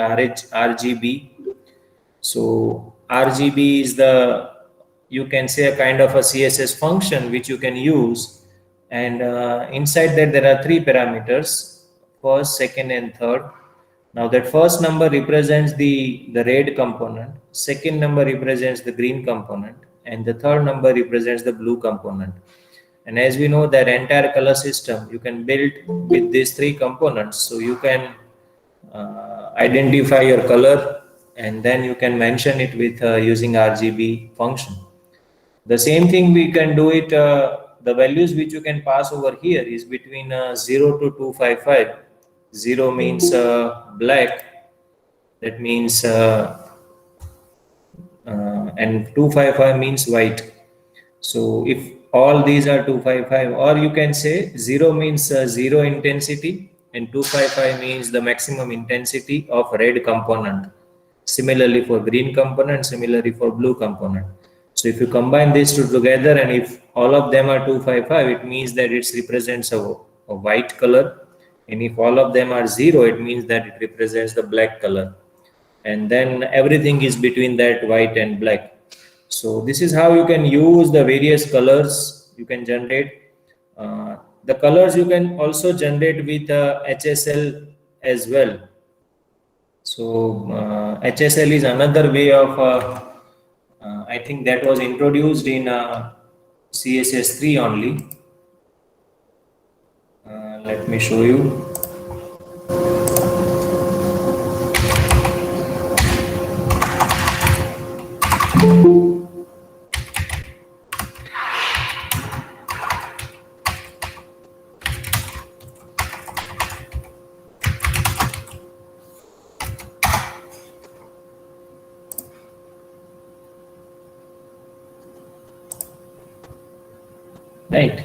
RGB. So RGB is you can say a kind of a CSS function which you can use, and inside that there are three parameters: first, second, and third. Now that first number represents the red component, second number represents the green component, and the third number represents the blue component. And as we know that entire color system you can build with these three components, so you can identify your color and then you can mention it with using RGB function. The same thing we can do it, the values which you can pass over here is between 0 to 255. 0 means black, that means and 255 means white. So if all these are 255, or you can say 0 means zero intensity and 255 means the maximum intensity of red component. Similarly for green component, similarly for blue component. So if you combine these two together and if all of them are 255, it means that it represents a white color. And if all of them are 0, it means that it represents the black color. And then everything is between that white and black. So this is how you can use the various colors you can generate. The colors you can also generate with HSL as well. So HSL is another way of, I think that was introduced in CSS3 only. Let me show you. Right.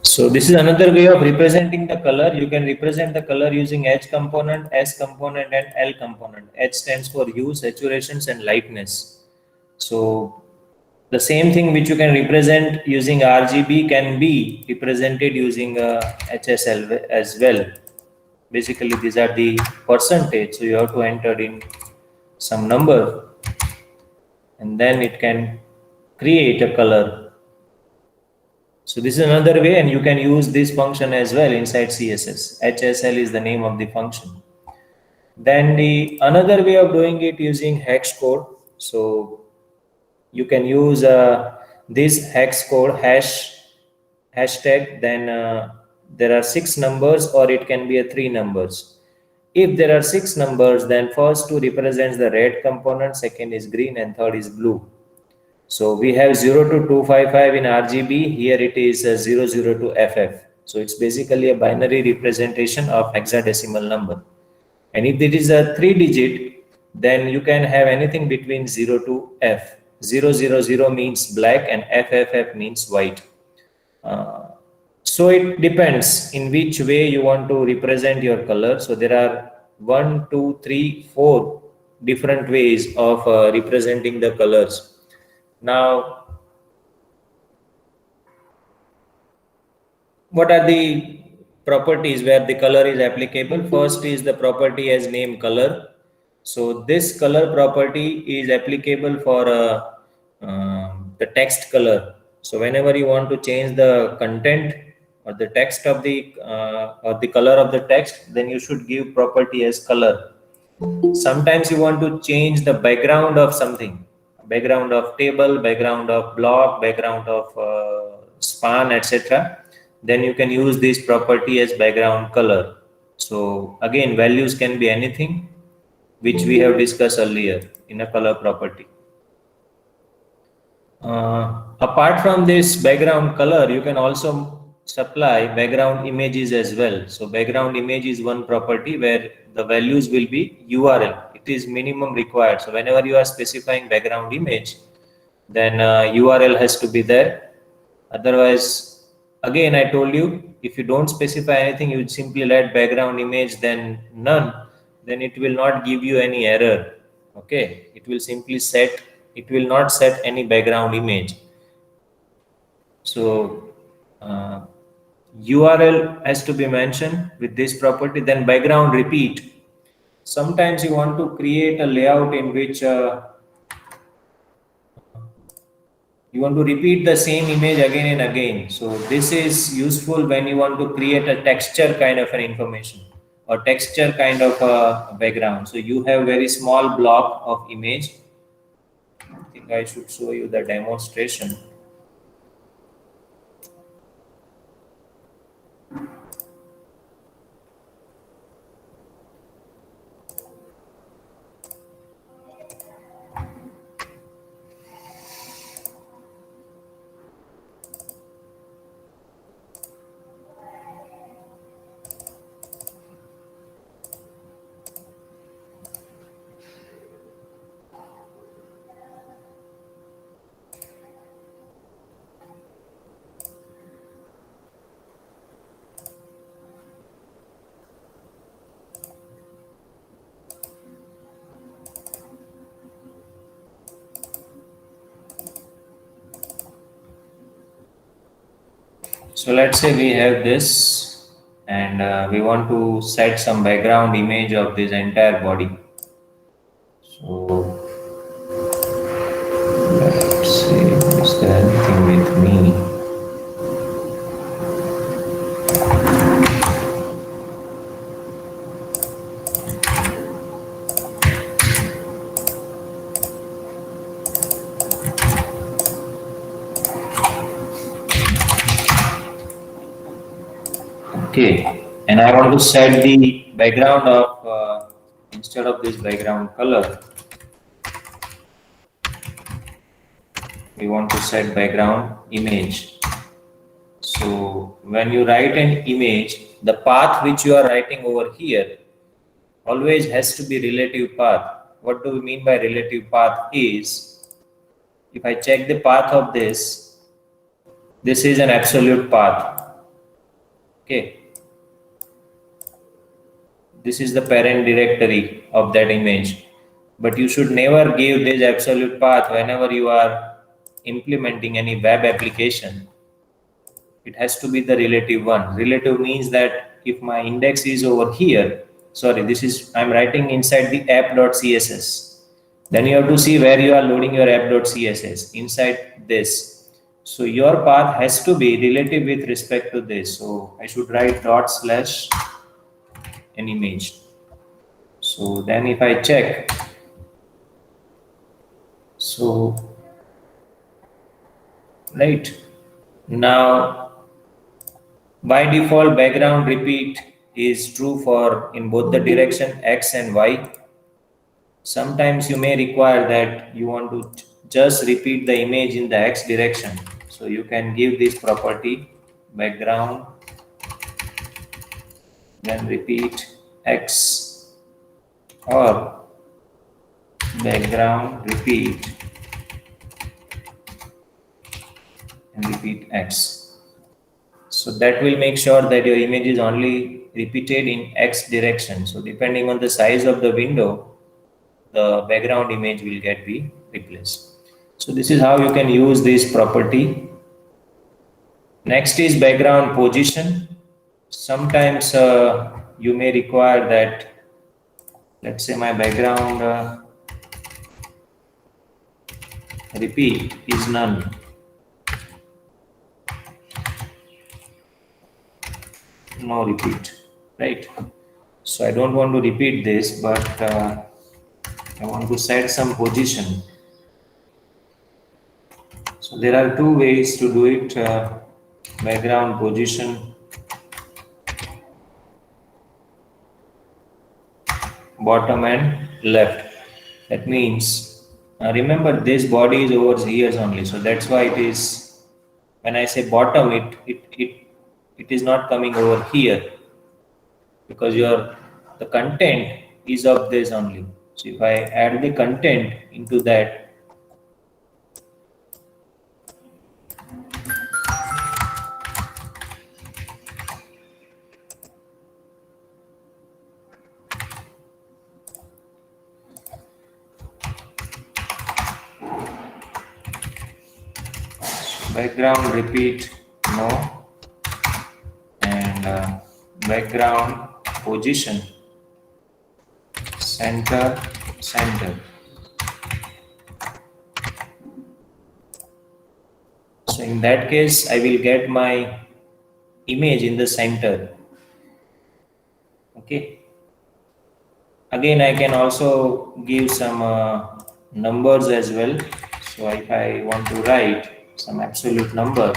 So this is another way of representing the color. You can represent the color using H component, S component, and L component. H stands for hue, saturations, and lightness. So the same thing which you can represent using RGB can be represented using HSL as well. Basically, these are the percentage. So you have to enter in some number, and then it can create a color. So this is another way, and you can use this function as well inside CSS. HSL is the name of the function. Then the another way of doing it using hex code. So you can use this hex code hashtag. Then there are 6 numbers, or it can be 3 numbers. If there are 6 numbers, then first 2 represents the red component, second is green, and third is blue. So we have 0 to 255 in RGB. Here it is 00 to FF. So it's basically a binary representation of hexadecimal number. And if it is a 3-digit, then you can have anything between 0 to F. 000 means black and FFF means white. So it depends in which way you want to represent your color. So there are 1, 2, 3, 4 different ways of representing the colors. Now, what are the properties where the color is applicable? First is the property as name color. So this color property is applicable for the text color. So whenever you want to change the content or the text of the or the color of the text, then you should give property as color. Sometimes you want to change the background of something. Background of table, background of block, background of span, etc. Then you can use this property as background color. So again, values can be anything which we have discussed earlier in a color property. Apart from this background color, you can also supply background images as well. So background image is one property where the values will be URL. It is minimum required. So whenever you are specifying background image, then URL has to be there. Otherwise, again, I told you, if you don't specify anything, you simply let background image, then none, then it will not give you any error. Okay, it will simply set, it will not set any background image. So URL has to be mentioned with this property. Then background repeat. Sometimes you want to create a layout in which you want to repeat the same image again and again. So this is useful when you want to create a texture kind of an information or texture kind of a background. So you have very small block of image. I think I should show you the demonstration. So let's say we have this and we want to set some background image of this entire body. So let's see, is there anything with me? Okay, and I want to set the background of instead of this background color, we want to set background image. So when you write an image, the path which you are writing over here always has to be relative path. What do we mean by relative path is, if I check the path of this is an absolute path. Okay, this is the parent directory of that image, but you should never give this absolute path whenever you are implementing any web application. It has to be the relative one. Relative means that if my index is over here, sorry, this is, I'm writing inside the app.css, then you have to see where you are loading your app.css inside this. So your path has to be relative with respect to this. So I should write dot slash an image. So then if I check, so right now by default background repeat is true for in both the direction x and y. Sometimes you may require that you want to just repeat the image in the x direction. So you can give this property background, then repeat x, or background repeat and repeat x. So that will make sure that your image is only repeated in x direction. So depending on the size of the window, the background image will get be replaced. So this is how you can use this property. Next is background position. Sometimes you may require that, let's say my background repeat is none. No repeat, right? So I don't want to repeat this, but I want to set some position. So there are two ways to do it. Background position, bottom and left. That means, remember this body is over here only. So that's why it is, when I say bottom, it is not coming over here, because the content is of this only. So if I add the content into that, background repeat no, and background position center, center. So in that case, I will get my image in the center. Okay. Again, I can also give some numbers as well. So if I want to write some absolute number,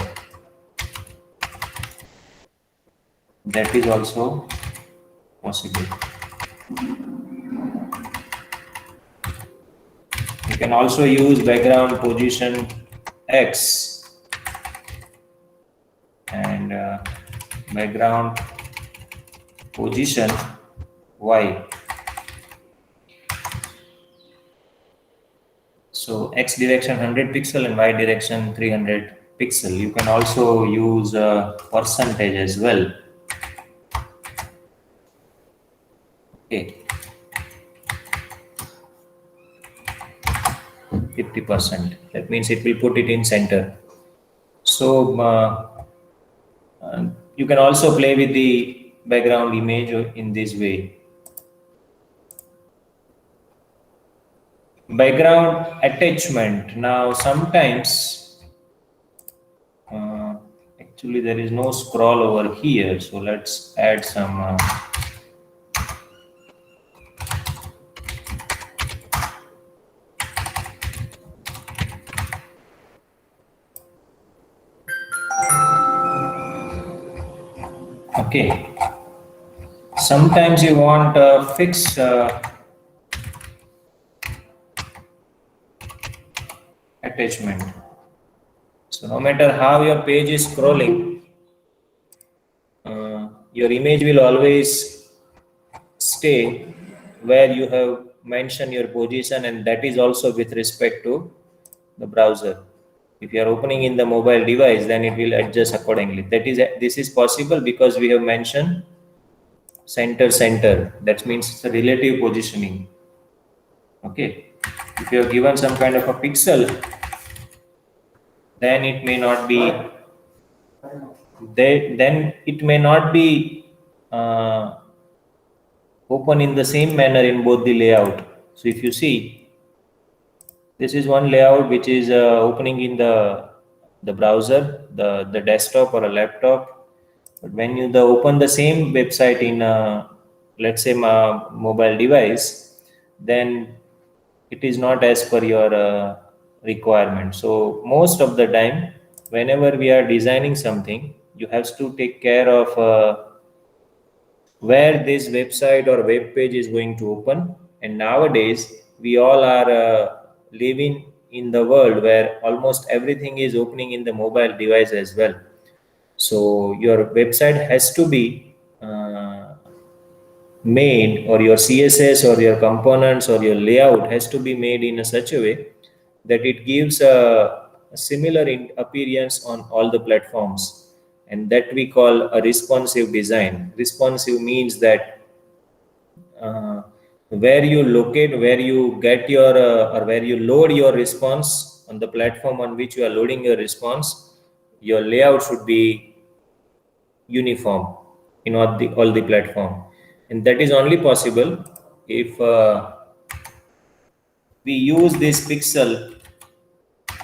that is also possible. You can also use background position X and background position Y. So X direction 100 pixel and Y direction 300 pixel. You can also use percentage as well. Okay. 50%. That means it will put it in center. So you can also play with the background image in this way. Background attachment. Now sometimes actually there is no scroll over here, so let's add some okay. Sometimes you want a fixed attachment. So no matter how your page is scrolling, your image will always stay where you have mentioned your position, and that is also with respect to the browser. If you are opening in the mobile device, then it will adjust accordingly. This is possible because we have mentioned center, center. That means it's a relative positioning. Okay. If you have given some kind of a pixel, then it may not be then it may not be open in the same manner in both the layout. So if you see, this is one layout which is opening in the browser, the desktop or a laptop. But when you open the same website in let's say my mobile device, then it is not as per your requirement. So most of the time, whenever we are designing something, you have to take care of where this website or web page is going to open. And nowadays, we all are living in the world where almost everything is opening in the mobile device as well. So your website has to be made, or your CSS or your components or your layout has to be made in a such a way that it gives a similar appearance on all the platforms, and that we call a responsive design. Responsive means that where you locate, where you get your or where you load your response on the platform on which you are loading your response, your layout should be uniform in all the platform, and that is only possible if we use this pixel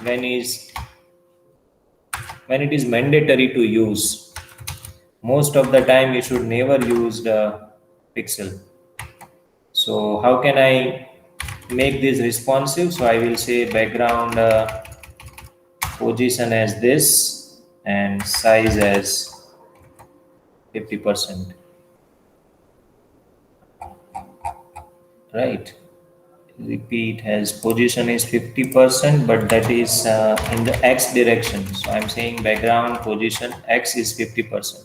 when it is mandatory to use. Most of the time you should never use the pixel. So how can I make this responsive? So I will say background position as this and size as 50%. Right. Repeat, as position is 50%, but that is in the X direction. So I'm saying background position X is 50%.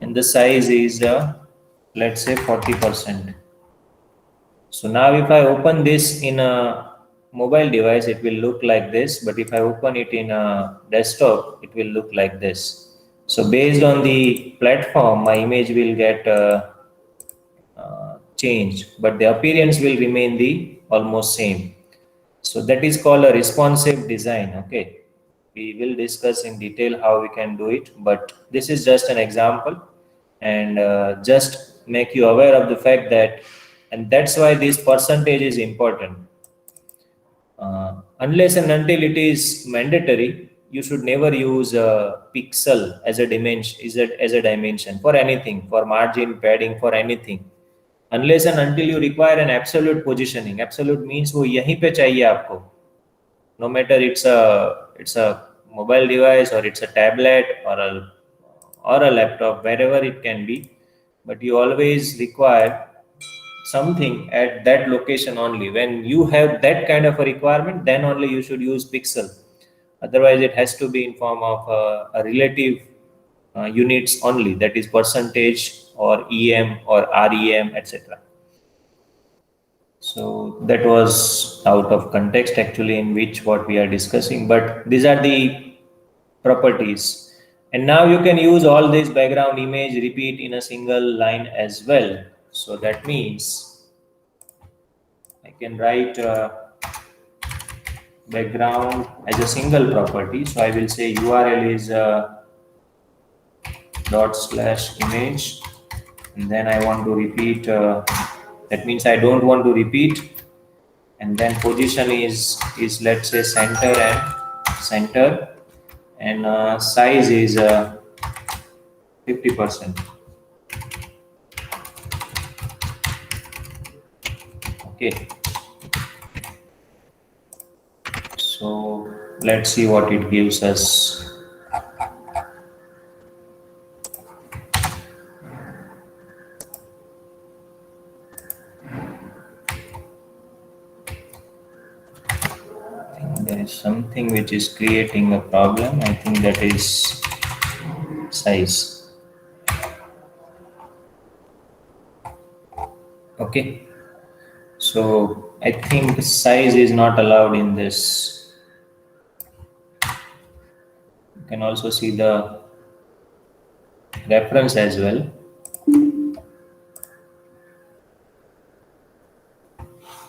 And the size is let's say 40%. So now if I open this in a mobile device, it will look like this, but if I open it in a desktop, it will look like this. So based on the platform, my image will get changed, but the appearance will remain the almost same. So that is called a responsive design. Okay, we will discuss in detail how we can do it, but this is just an example, and just make you aware of the fact that and that's why this percentage is important. Unless and until it is mandatory, you should never use a pixel as a dimension, as a dimension for anything, for margin, padding, for anything. Unless and until you require an absolute positioning. Absolute means वो यहीं पे चाहिए आपको. No matter it's a mobile device or it's a tablet or a laptop, wherever it can be, but you always require something at that location only. When you have that kind of a requirement, then only you should use pixel. Otherwise it has to be in form of a relative units only, that is percentage or em or rem, etc. So that was out of context actually, in which what we are discussing, but these are the properties. And now you can use all this background image repeat in a single line as well. So that means I can write background as a single property. So I will say URL is dot slash image, and then I want to repeat, that means I don't want to repeat, and then position is let's say center, and size is 50%. Okay, so let's see what it gives us. There is something which is creating a problem. I think that is size. Okay, so I think size is not allowed in this. You can also see the reference as well.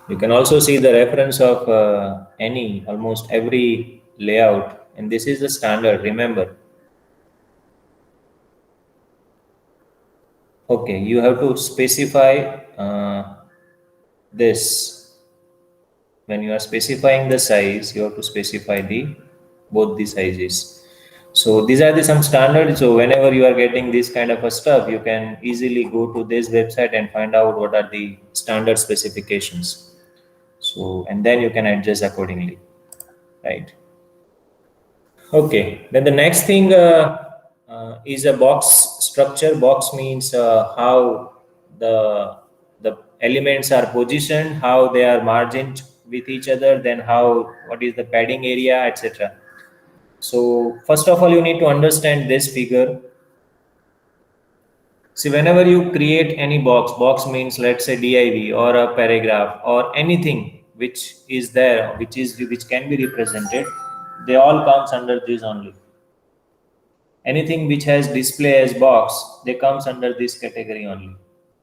You can also see the reference of almost every layout, and this is the standard, remember. Okay, you have to specify this. When you are specifying the size, you have to specify both the sizes. So these are some standards. So whenever you are getting this kind of a stuff, you can easily go to this website and find out what are the standard specifications. So, and then you can adjust accordingly, right? Okay, then the next thing is a box structure. Box means how the elements are positioned, how they are margined with each other, then what is the padding area, etc. So first of all, you need to understand this figure. See, whenever you create any box means, let's say div or a paragraph or anything which is there, which can be represented, they all comes under this only. Anything which has display as box, they comes under this category only.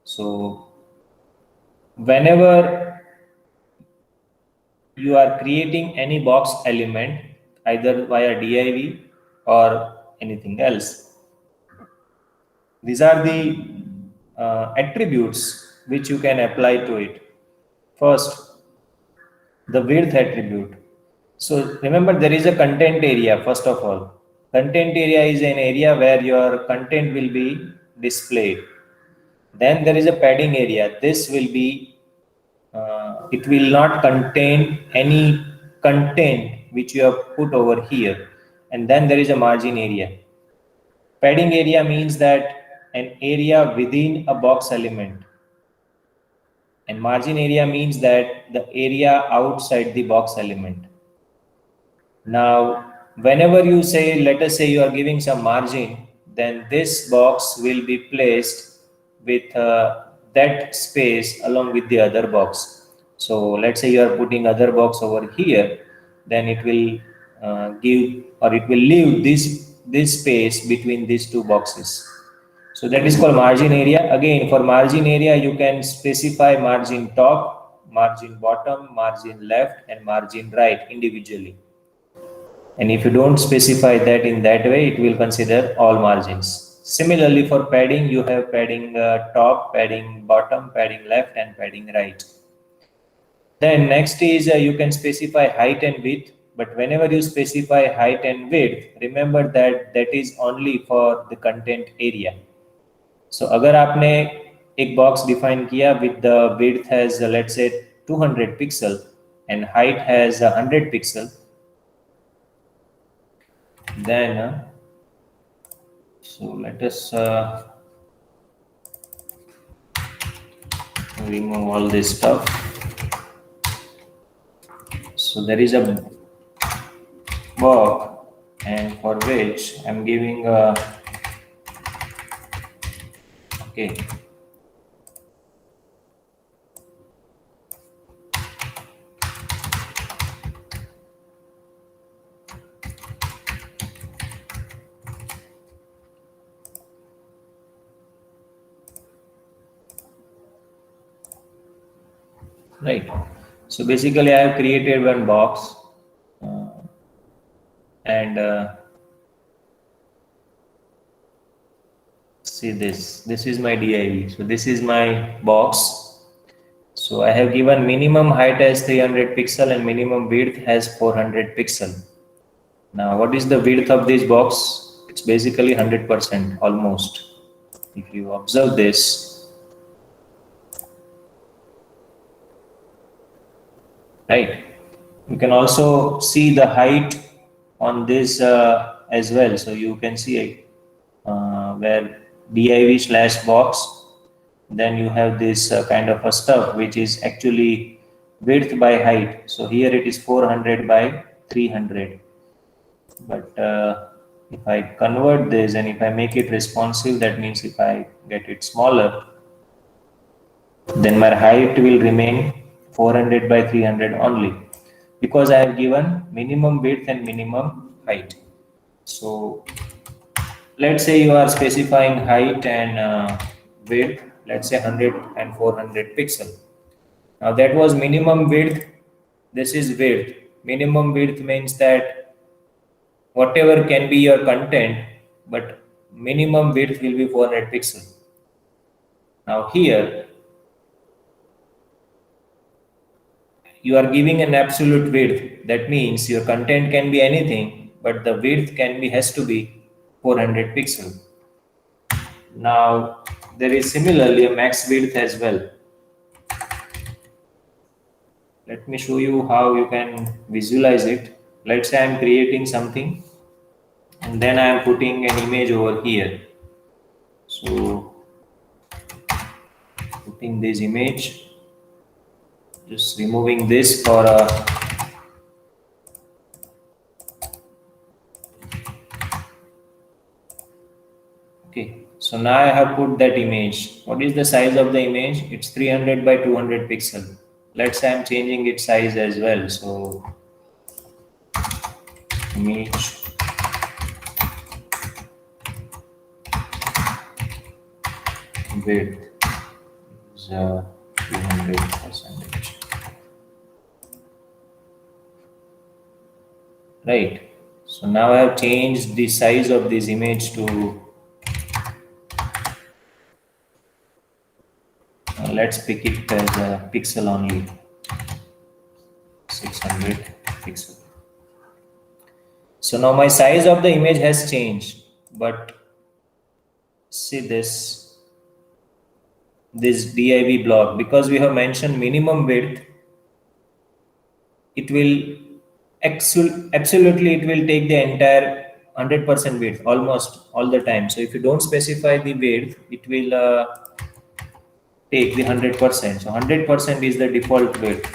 So whenever you are creating any box element, either via div or anything else, these are the attributes which you can apply to it. First, the width attribute. So remember, there is a content area. First of all, content area is an area where your content will be displayed. Then there is a padding area. This will be it will not contain any content which you have put over here. And then there is a margin area. Padding area means that an area within a box element, and margin area means that the area outside the box element. Now, whenever you say, let us say you are giving some margin, then this box will be placed with that space along with the other box. So let's say you are putting other box over here, then it will give, or it will leave this space between these two boxes. So that is called margin area. Again, for margin area, you can specify margin top, margin bottom, margin left, and margin right individually. And if you don't specify that in that way, it will consider all margins. Similarly, for padding, you have padding top, padding bottom, padding left, and padding right. Then next is you can specify height and width, but whenever you specify height and width, remember that that is only for the content area. So अगर आपने एक box define किया with the width has let's say 200 pixel and height has 100 pixel, then so let us remove all this stuff. So there is a box and for which I'm giving a okay. Right. So basically, I have created one box and see this. This is my div. So this is my box. So I have given minimum height as 300 pixel and minimum width as 400 pixel. Now, what is the width of this box? It's basically 100% almost. If you observe this, right? You can also see the height on this as well. So you can see where div slash box, then you have this kind of a stuff which is actually width by height. So here it is 400 by 300. But if I convert this and if I make it responsive, that means if I get it smaller, then my height will remain 400 by 300 only, because I have given minimum width and minimum height. So let's say you are specifying height and width, let's say 100 and 400 pixel. Now that was minimum width, this is width. Minimum width means that whatever can be your content, but minimum width will be 400 pixel. Now here you are giving an absolute width. That means your content can be anything, but the width has to be 400 pixel. Now there is similarly a max width as well. Let me show you how you can visualize it. Let's say I am creating something and then I am putting an image over here. So putting this image, just removing this for a okay. So now I have put that image. What is the size of the image? It's 300 by 200 pixel. Let's say I'm changing its size as well. So image width is 200%. Right. So now I have changed the size of this image to let's pick it as a pixel only, 600 pixel. So now my size of the image has changed, but see this div block, because we have mentioned minimum width, it will absolutely it will take the entire 100% width almost all the time. So if you don't specify the width, it will take the 100%. So 100% is the default width.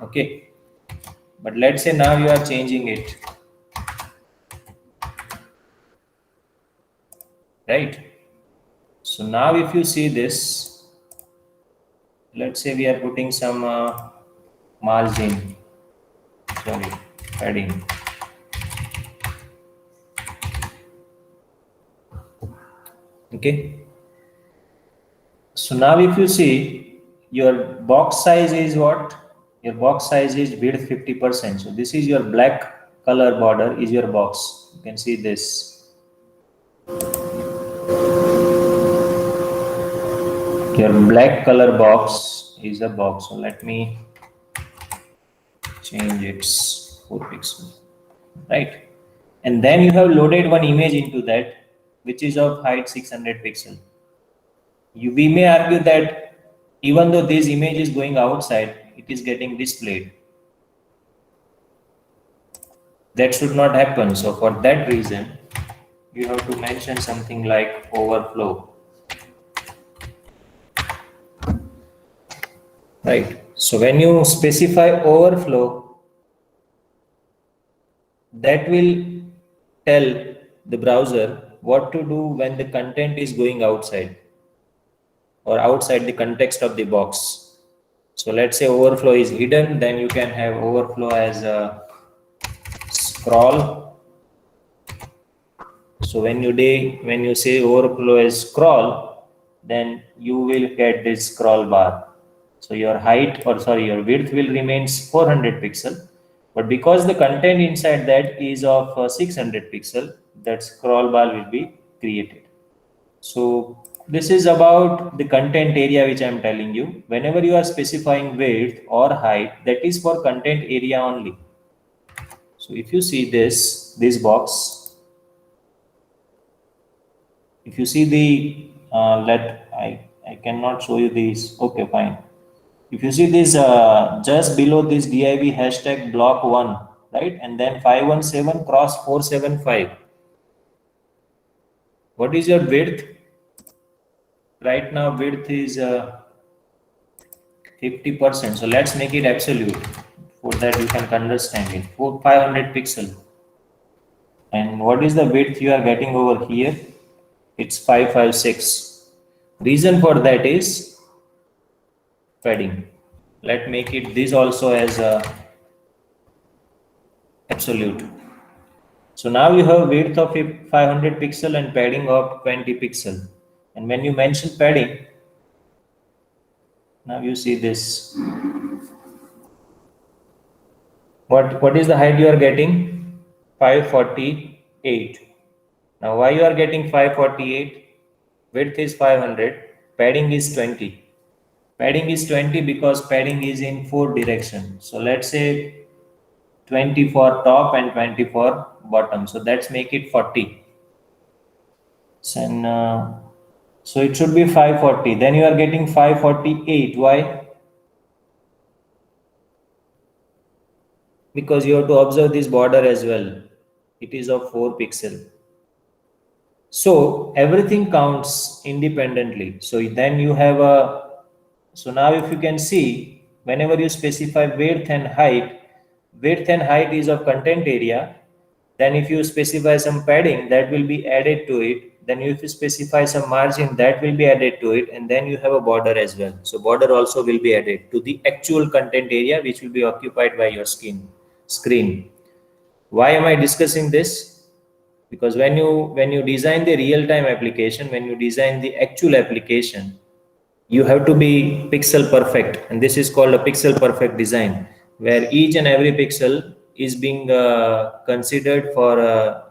Okay, but let's say now you are changing it, right? So now if you see this, let's say we are putting some margin, sorry, padding. Okay. So now if you see, your box size is what? Your box size is width 50%. So this is your black color border is your box. You can see this. your black color box is a box. So let me change its 4 pixel, right? And then you have loaded one image into that, which is of height 600 pixel. We may argue that even though this image is going outside, it is getting displayed. That should not happen. So for that reason, you have to mention something like overflow. Right. So when you specify overflow, that will tell the browser what to do when the content is going outside or outside the context of the box. So let's say overflow is hidden, then you can have overflow as a scroll. So when you say overflow as scroll, then you will get this scroll bar. So your your width will remain 400 pixel, but because the content inside that is of 600 pixel, that scroll bar will be created. So this is about the content area which I am telling you. Whenever you are specifying width or height, that is for content area only. So if you see this box, if you see the I cannot show you this. Okay, fine. If you see this just below this div hashtag block 1, right, and then 517 cross 475, what is your width? Right now width is 50%, so let's make it absolute. For that you can understand it. 500 pixel. And what is the width you are getting over here? It's 556. Reason for that is padding. Let's make it this also as a absolute. So now you have width of 500 pixel and padding of 20 pixel. And when you mention padding, now you see this. What is the height you are getting? 548. Now why you are getting 548? Width is 500, padding is 20. Padding is 20 because padding is in 4 directions. So let's say 20 for top and 20 for bottom. So let's make it 40. So it should be 540. Then you are getting 548. Why? Because you have to observe this border as well. It is of 4 pixel. So everything counts independently. So then you have so now if you can see, whenever you specify width and height is of content area. Then if you specify some padding, that will be added to it. Then if you specify some margin, that will be added to it. And then you have a border as well. So border also will be added to the actual content area, which will be occupied by your screen. Why am I discussing this? Because when you design the real-time application, when you design the actual application, you have to be pixel perfect, and this is called a pixel perfect design, where each and every pixel is being considered for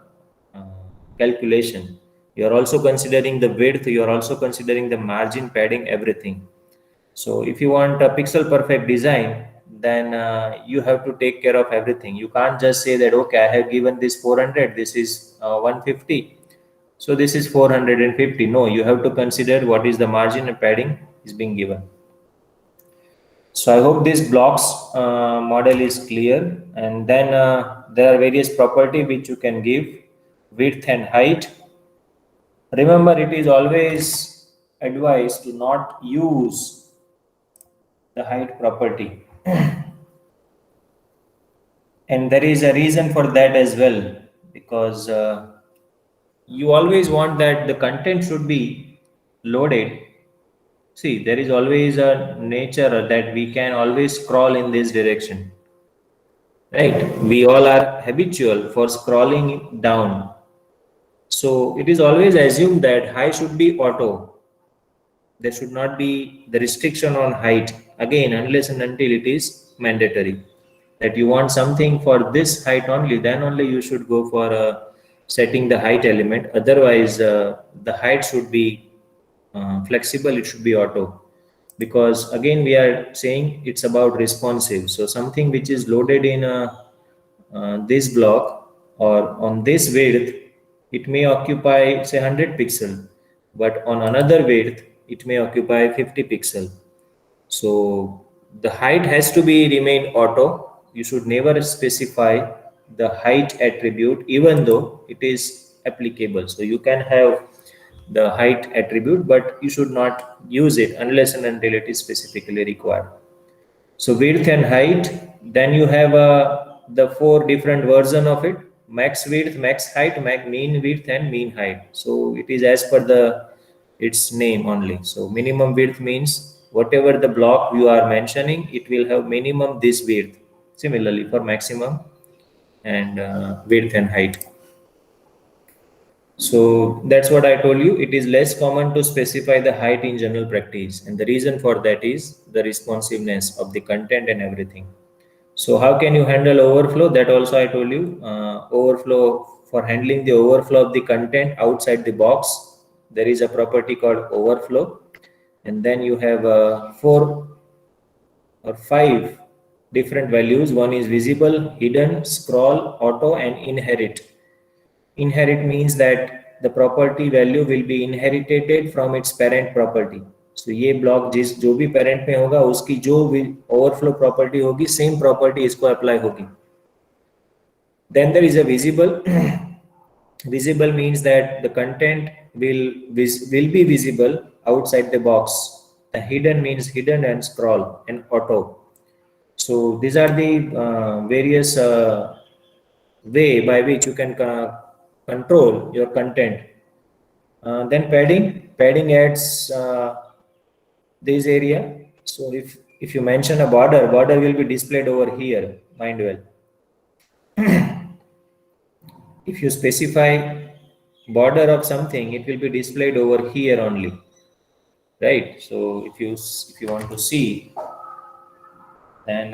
calculation. You are also considering the width, you are also considering the margin, padding, everything. So if you want a pixel perfect design, then you have to take care of everything. You can't just say that, okay, I have given this 400, this is 150, so this is 450. No, you have to consider what is the margin and padding is being given. So I hope this blocks model is clear. And then there are various property which you can give: width and height. Remember, it is always advised to not use the height property. And there is a reason for that as well, because you always want that the content should be loaded. See, there is always a nature that we can always scroll in this direction, right? We all are habitual for scrolling down. So it is always assumed that height should be auto. There should not be the restriction on height, again, unless and until it is mandatory. That you want something for this height only, then only you should go for setting the height element. Otherwise, the height should be flexible, it should be auto, because again we are saying it's about responsive. So something which is loaded in this block or on this width, it may occupy say 100 pixel, but on another width it may occupy 50 pixel. So the height has to be remain auto. You should never specify the height attribute even though it is applicable. So you can have the height attribute, but you should not use it unless and until it is specifically required. So width and height, then you have the four different version of it: max width, max height, mean width, and mean height. So it is as per the its name only. So minimum width means whatever the block you are mentioning, it will have minimum this width. Similarly for maximum and width and height. So that's what I told you. It is less common to specify the height in general practice, and the reason for that is the responsiveness of the content and everything. So how can you handle overflow? That also I told you. Overflow, for handling the overflow of the content outside the box, there is a property called overflow, and then you have 4 or 5 different values. One is visible, hidden, scroll, auto, and inherit. Inherit means that the property value will be inherited from its parent property. So ये block जो भी parent में होगा उसकी जो overflow property होगी same property इसको apply होगी. Then there is a visible. Visible means that the content will be visible outside the box. The hidden means hidden and scroll and auto. So these are the various way by which you can control your content. Then padding adds this area. So if you mention a border will be displayed over here, mind well. If you specify border of something, it will be displayed over here only, right? So if you want to see, then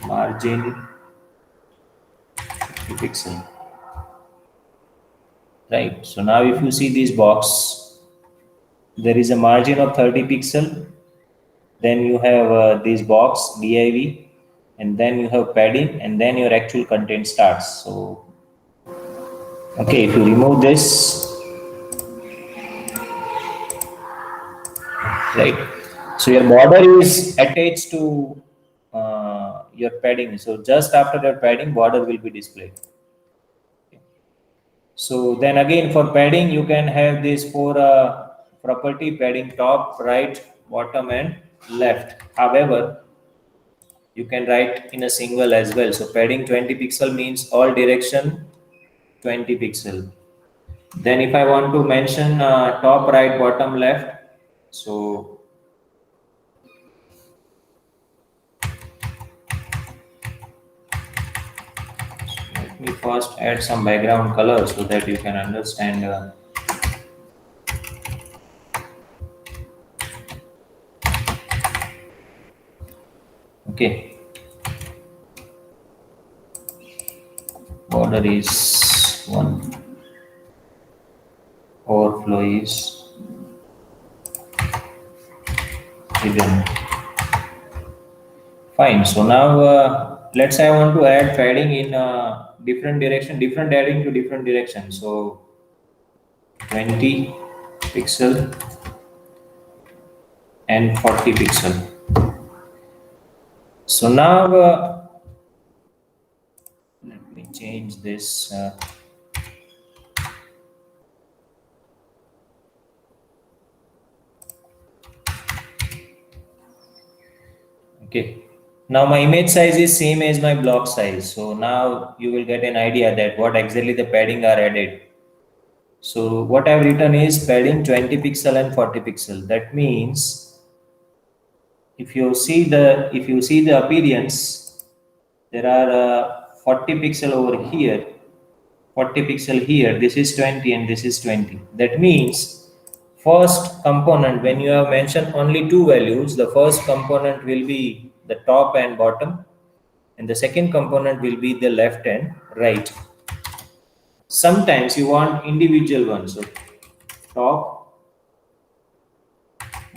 margin 50 pixel, right? So now if you see this box, there is a margin of 30 pixel. Then you have this box div, and then you have padding, and then your actual content starts. So okay, if you remove this, right, so your border is attached to your padding. So just after that padding, border will be displayed. Okay. So then again for padding, you can have this 4 property: padding top, right, bottom, and left. However, you can write in a single as well. So padding 20 pixel means all direction 20 pixel. Then if I want to mention top, right, bottom, left, so let me first add some background color so that you can understand. Okay, border is 1, overflow is hidden. Fine. So now let's say I want to add padding in different direction, different adding to different direction. So 20 pixel and 40 pixel. So now let me change this. Okay. Now my image size is same as my block size. So now you will get an idea that what exactly the padding are added. So what I've written is padding 20 pixel and 40 pixel. That means if you see the appearance, there are 40 pixel over here, 40 pixel here. This is 20 and this is 20. That means first component, when you have mentioned only 2 values, the first component will be the top and bottom, and the second component will be the left and right. Sometimes you want individual ones. So top,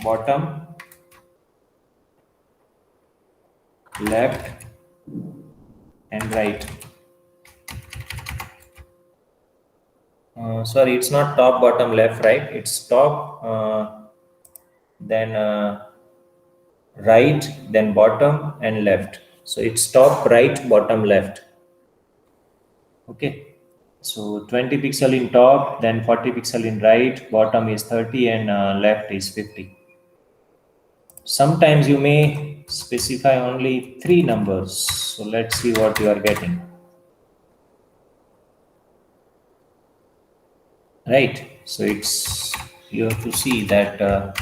bottom, left and right. Sorry, it's not top, bottom, left, right. It's top, then right, then bottom and left. So it's top, right, bottom, left. Okay. So 20 pixel in top, then 40 pixel in right, bottom is 30 and left is 50. Sometimes you may specify only 3 numbers. So let's see what you are getting. Right. So it's, you have to see that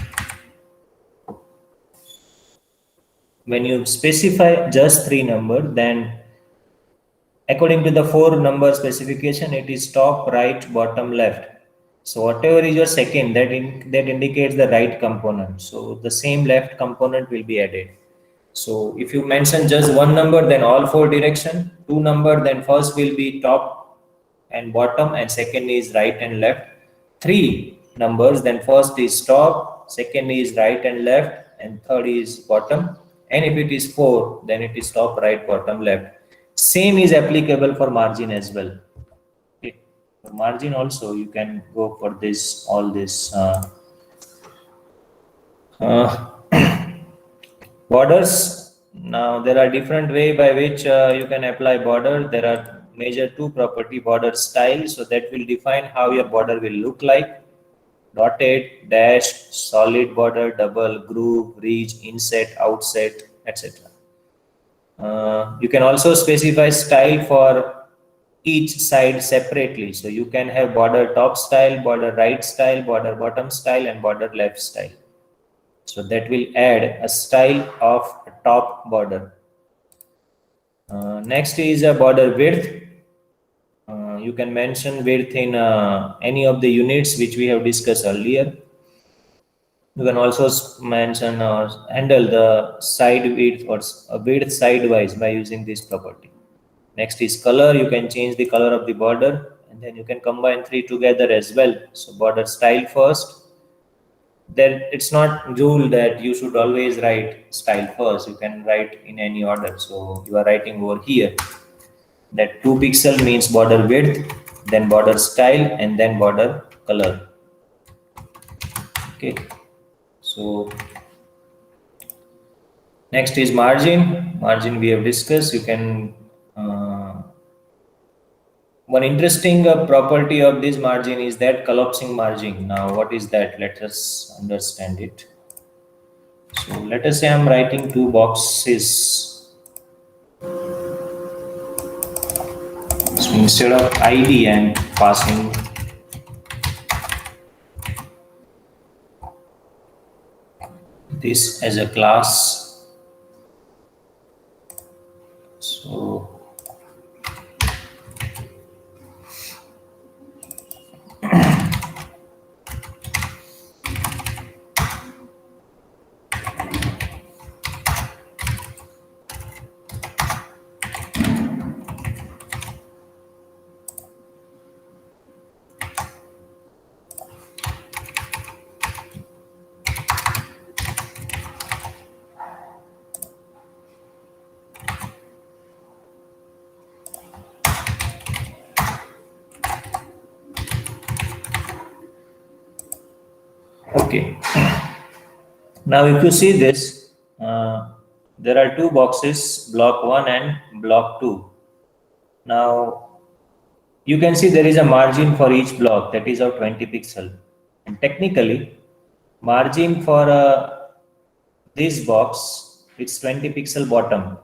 when you specify just 3 number, then according to the 4 number specification, it is top, right, bottom, left. So whatever is your second, that indicates the right component. So the same left component will be added. So if you mention just 1 number, then all 4 direction. 2 number, then first will be top and bottom, and second is right and left. 3 numbers, then first is top, second is right and left, and third is bottom. And if it is 4, then it is top, right, bottom, left. Same is applicable for margin as well. Okay. For margin also, you can go for this, all this. Borders. Now there are different way by which you can apply border. There are major 2 property: border style. So that will define how your border will look like: dotted, dashed, solid border, double, groove, ridge, inset, outset, etc. You can also specify style for each side separately. So you can have border top style, border right style, border bottom style, and border left style. So that will add a style of a top border. Next is a border width. You can mention width in any of the units which we have discussed earlier. You can also mention or handle the side width or width sidewise by using this property. Next is color. You can change the color of the border, and then you can combine 3 together as well. So border style first. Then it's not rule that you should always write style first. You can write in any order. So you are writing over here that 2 pixel means border width, then border style, and then border color. Okay. So next is margin. Margin we have discussed. You can one interesting property of this margin is that collapsing margin. Now, what is that? Let us understand it. So let us say I'm writing 2 boxes. So instead of ID, I'm passing this as a class. So okay. Now, if you see this, there are 2 boxes, block 1 and block 2. Now, you can see there is a margin for each block, that is of 20 pixel. And technically, margin for this box, it's 20 pixel bottom,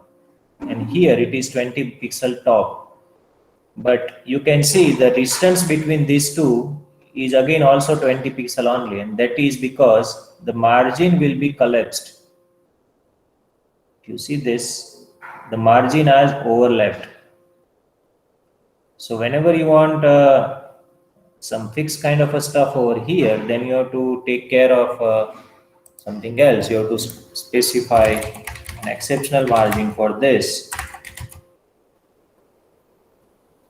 and here it is 20 pixel top. But you can see the distance between these two is again also 20 pixel only, and that is because the margin will be collapsed. If you see this, the margin has overlapped. So whenever you want some fixed kind of a stuff over here, then you have to take care of something else. You have to specify an exceptional margin for this.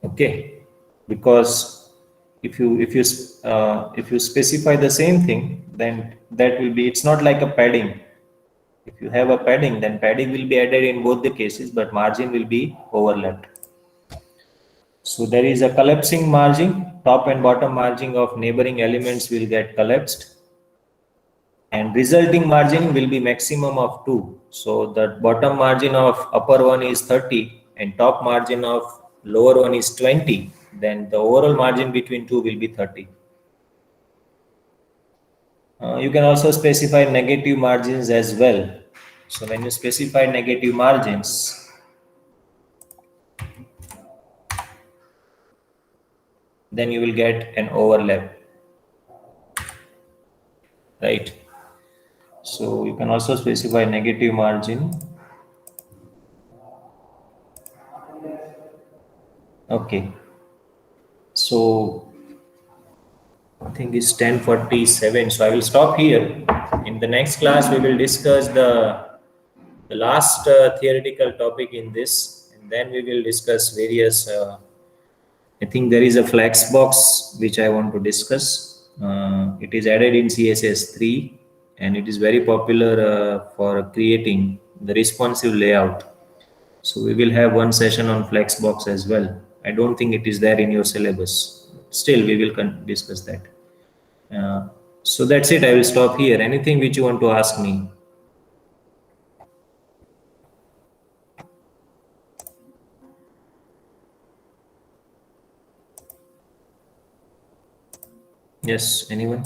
Okay, because if you specify the same thing, then that will be, it's not like a padding. If you have a padding, then padding will be added in both the cases, but margin will be overlapped. So there is a collapsing margin. Top and bottom margin of neighboring elements will get collapsed, and resulting margin will be maximum of 2. So the bottom margin of upper one is 30 and top margin of lower one is 20. Then the overall margin between two will be 30. You can also specify negative margins as well. So when you specify negative margins, then you will get an overlap, right? So you can also specify negative margin. Okay. So I think it's 10:47. So I will stop here. In the next class, we will discuss the last theoretical topic in this, and then we will discuss various. I think there is a flex box which I want to discuss. It is added in CSS 3, and it is very popular for creating the responsive layout. So we will have one session on Flexbox as well. I don't think it is there in your syllabus. Still, we will discuss that. Uh, so that's it. I will stop here. Anything which you want to ask me? Yes, anyone?